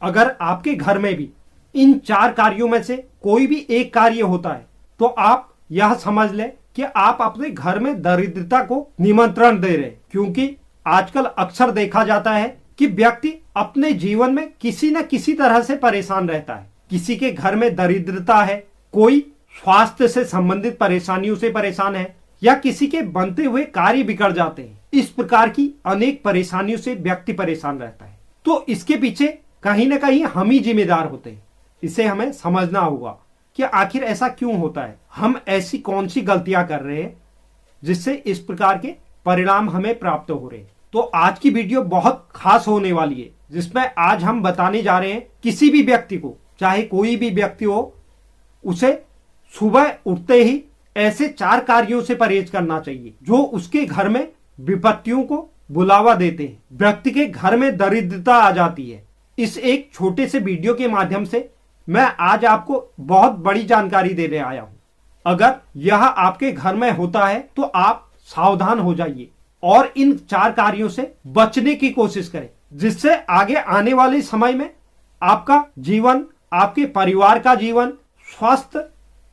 अगर आपके घर में भी इन 4 कार्यों में से कोई भी एक कार्य होता है तो आप यह समझ लें कि आप अपने घर में दरिद्रता को निमंत्रण दे रहे हैं। क्योंकि आजकल अक्सर देखा जाता है कि व्यक्ति अपने जीवन में किसी न किसी तरह से परेशान रहता है। किसी के घर में दरिद्रता है, कोई स्वास्थ्य से संबंधित परेशानियों से परेशान है, या किसी के बनते हुए कार्य बिगड़ जाते हैं। इस प्रकार की अनेक परेशानियों से व्यक्ति परेशान रहता है। तो इसके पीछे कहीं ना कहीं हम ही जिम्मेदार होते हैं। इसे हमें समझना होगा कि आखिर ऐसा क्यों होता है, हम ऐसी कौन सी गलतियां कर रहे हैं जिससे इस प्रकार के परिणाम हमें प्राप्त हो रहे हैं। तो आज की वीडियो बहुत खास होने वाली है, जिसमें आज हम बताने जा रहे हैं किसी भी व्यक्ति को, चाहे कोई भी व्यक्ति हो, उसे सुबह उठते ही ऐसे 4 कार्यों से परहेज करना चाहिए जो उसके घर में विपत्तियों को बुलावा देते हैं, व्यक्ति के घर में दरिद्रता आ जाती है। इस एक छोटे से वीडियो के माध्यम से मैं आज आपको बहुत बड़ी जानकारी देने आया हूं। अगर यह आपके घर में होता है तो आप सावधान हो जाइए और इन 4 कार्यों से बचने की कोशिश करें, जिससे आगे आने वाले समय में आपका जीवन, आपके परिवार का जीवन स्वस्थ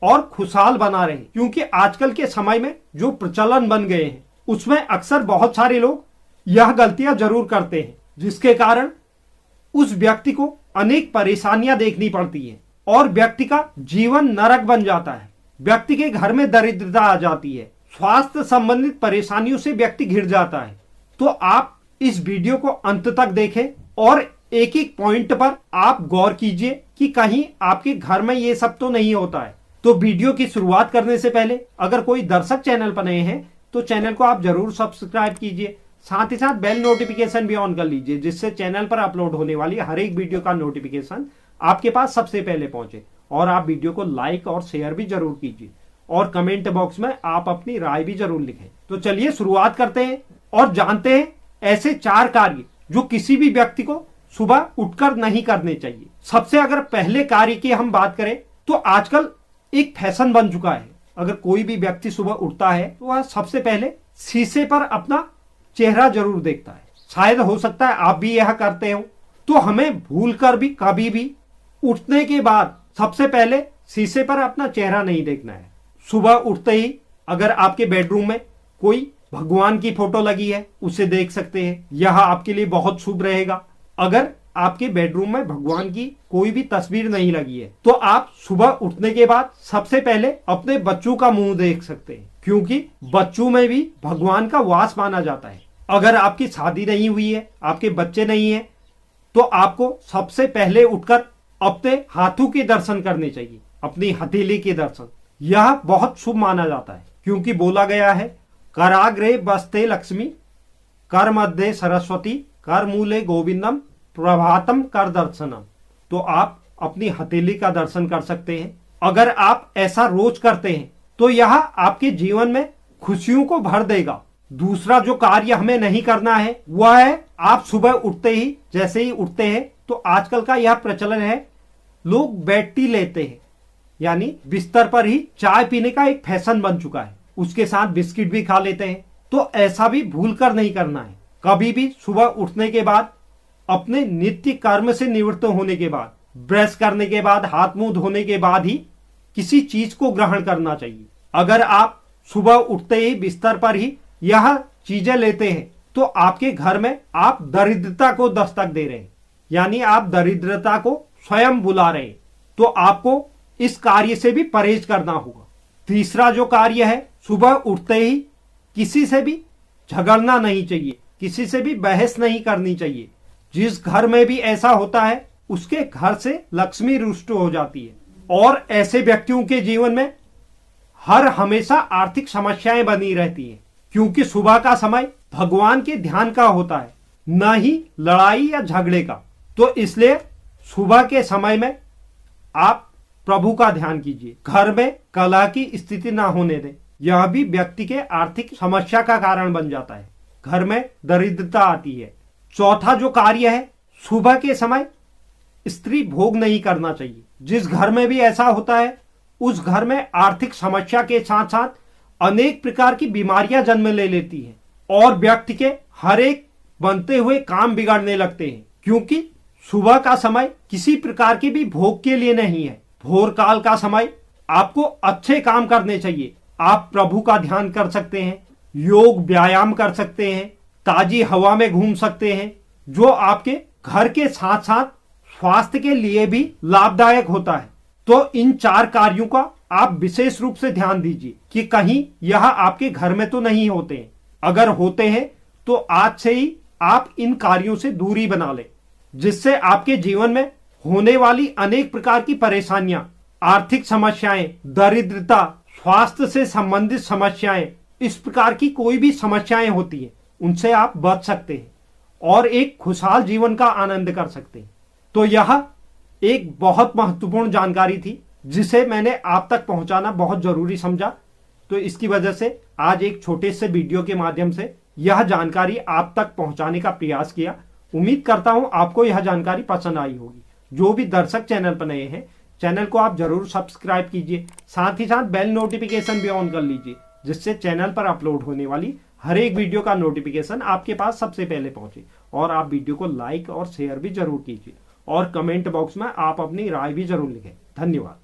और खुशहाल बना रहे। क्योंकि आजकल के समय में जो प्रचलन बन गए हैं उसमें अक्सर बहुत सारे लोग यह गलतियां जरूर करते हैं, जिसके कारण उस व्यक्ति को अनेक परेशानियां देखनी पड़ती हैं और व्यक्ति का जीवन नरक बन जाता है। व्यक्ति के घर में दरिद्रता आ जाती है, स्वास्थ्य संबंधित परेशानियों से व्यक्ति घिर जाता है। तो आप इस वीडियो को अंत तक देखें और एक एक पॉइंट पर आप गौर कीजिए कि कहीं आपके घर में ये सब तो नहीं होता है। तो वीडियो की शुरुआत करने से पहले अगर कोई दर्शक चैनल पर नए हैं तो चैनल को आप जरूर सब्सक्राइब कीजिए, साथ ही साथ बेल नोटिफिकेशन भी ऑन कर लीजिए, जिससे चैनल पर अपलोड होने वाली हर एक वीडियो का नोटिफिकेशन आपके पास सबसे पहले पहुंचे। और आप वीडियो को लाइक और शेयर भी जरूर कीजिए और कमेंट बॉक्स में आप अपनी राय भी जरूर लिखें। तो चलिए शुरुआत करते हैं और जानते हैं ऐसे 4 कार्य जो किसी भी व्यक्ति को सुबह उठकर नहीं करने चाहिए। सबसे अगर पहले कार्य की हम बात करें तो आजकल एक फैशन बन चुका है, अगर कोई भी व्यक्ति सुबह उठता है तो वह सबसे पहले शीशे पर अपना चेहरा जरूर देखता है। शायद हो सकता है आप भी यह करते हो। तो हमें भूलकर भी कभी भी उठने के बाद सबसे पहले शीशे पर अपना चेहरा नहीं देखना है। सुबह उठते ही अगर आपके बेडरूम में कोई भगवान की फोटो लगी है उसे देख सकते हैं, यह आपके लिए बहुत शुभ रहेगा। अगर आपके बेडरूम में भगवान की कोई भी तस्वीर नहीं लगी है तो आप सुबह उठने के बाद सबसे पहले अपने बच्चों का मुंह देख सकते हैं, क्योंकि बच्चों में भी भगवान का वास माना जाता है। अगर आपकी शादी नहीं हुई है, आपके बच्चे नहीं है, तो आपको सबसे पहले उठकर अपने हाथों के दर्शन करने चाहिए, अपनी हथेली के दर्शन। यह बहुत शुभ माना जाता है, क्योंकि बोला गया है कराग्रे बस्ते लक्ष्मी, कर मध्य सरस्वती, कर मूले गोविंदम, प्रभातम कर दर्शनम। तो आप अपनी हथेली का दर्शन कर सकते हैं। अगर आप ऐसा रोज करते हैं तो यह आपके जीवन में खुशियों को भर देगा। दूसरा जो कार्य हमें नहीं करना है वह है आप सुबह उठते ही, जैसे ही उठते हैं तो आजकल का यह प्रचलन है, लोग बेड टी लेते हैं, यानी बिस्तर पर ही चाय पीने का एक फैशन बन चुका है। उसके साथ बिस्किट भी खा लेते हैं। तो ऐसा भी भूलकर नहीं करना है। कभी भी सुबह उठने के बाद, अपने नित्य कर्म से निवृत्त होने के बाद, ब्रश करने के बाद, हाथ मुंह धोने के बाद ही किसी चीज को ग्रहण करना चाहिए। अगर आप सुबह उठते ही बिस्तर पर ही यह चीजें लेते हैं तो आपके घर में आप दरिद्रता को दस्तक दे रहे हैं, यानी आप दरिद्रता को स्वयं बुला रहे हैं। तो आपको इस कार्य से भी परहेज करना होगा। तीसरा जो कार्य है, सुबह उठते ही किसी से भी झगड़ना नहीं चाहिए, किसी से भी बहस नहीं करनी चाहिए। जिस घर में भी ऐसा होता है उसके घर से लक्ष्मी रुष्ट हो जाती है और ऐसे व्यक्तियों के जीवन में हर हमेशा आर्थिक समस्याएं बनी रहती हैं, क्योंकि सुबह का समय भगवान के ध्यान का होता है, न ही लड़ाई या झगड़े का। तो इसलिए सुबह के समय में आप प्रभु का ध्यान कीजिए, घर में कलह की स्थिति ना होने दें। यह भी व्यक्ति के आर्थिक समस्या का कारण बन जाता है, घर में दरिद्रता आती है। चौथा जो कार्य है, सुबह के समय स्त्री भोग नहीं करना चाहिए। जिस घर में भी ऐसा होता है उस घर में आर्थिक समस्या के साथ साथ अनेक प्रकार की बीमारियां जन्म ले लेती हैं और व्यक्ति के हर एक बनते हुए काम बिगड़ने लगते हैं, क्योंकि सुबह का समय किसी प्रकार के भी भोग के लिए नहीं है। भोर काल का समय आपको अच्छे काम करने चाहिए। आप प्रभु का ध्यान कर सकते हैं, योग व्यायाम कर सकते हैं, ताजी हवा में घूम सकते हैं, जो आपके घर के साथ साथ स्वास्थ्य के लिए भी लाभदायक होता है। तो इन 4 कार्यों का आप विशेष रूप से ध्यान दीजिए कि कहीं यह आपके घर में तो नहीं होते हैं। अगर होते हैं तो आज से ही आप इन कार्यों से दूरी बना लें, जिससे आपके जीवन में होने वाली अनेक प्रकार की परेशानियां, आर्थिक समस्याएं, दरिद्रता, स्वास्थ्य से संबंधित समस्याएं, इस प्रकार की कोई भी समस्याएं होती हैं, उनसे आप बच सकते हैं और एक खुशहाल जीवन का आनंद कर सकते हैं। तो यह एक बहुत महत्वपूर्ण जानकारी थी जिसे मैंने आप तक पहुंचाना बहुत जरूरी समझा। तो इसकी वजह से आज एक छोटे से वीडियो के माध्यम से यह जानकारी आप तक पहुंचाने का प्रयास किया। उम्मीद करता हूं आपको यह जानकारी पसंद आई होगी। जो भी दर्शक चैनल पर नए हैं, चैनल को आप जरूर सब्सक्राइब कीजिए, साथ ही साथ बेल नोटिफिकेशन भी ऑन कर लीजिए, जिससे चैनल पर अपलोड होने वाली हर एक वीडियो का नोटिफिकेशन आपके पास सबसे पहले पहुंचे। और आप वीडियो को लाइक और शेयर भी जरूर कीजिए और कमेंट बॉक्स में आप अपनी राय भी जरूर लिखें। धन्यवाद।